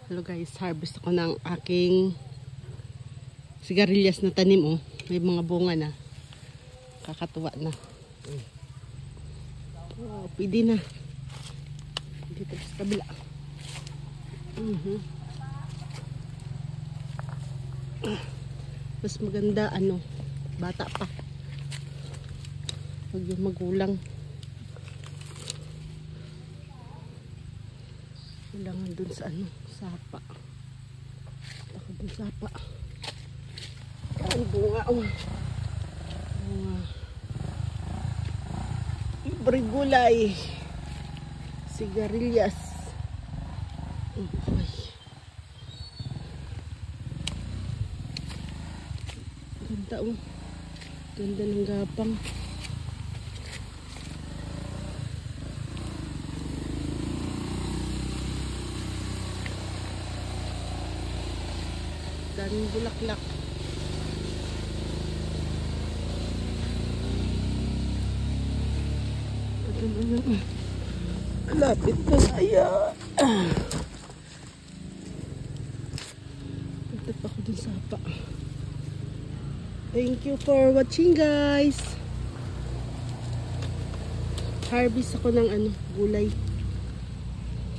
Hello guys, harvest ako ng aking sigarilyas na tanim. Oh. May mga bunga na. Kakatuwa na. Oh, pwede na. Dito sa kabila. Mas maganda bata pa. Huwag yung magulang. Kailangan dun sa sapa. Ako dun sapa. Ay, bunga. Bunga. Libre gulay. Sigarilyas. Ay. Ganda Ganda ng gapang. Daming bulaklak. Lapit na kaya. Punta pa ako dun sa sapa. Thank you for watching guys. Harvest ako ng gulay.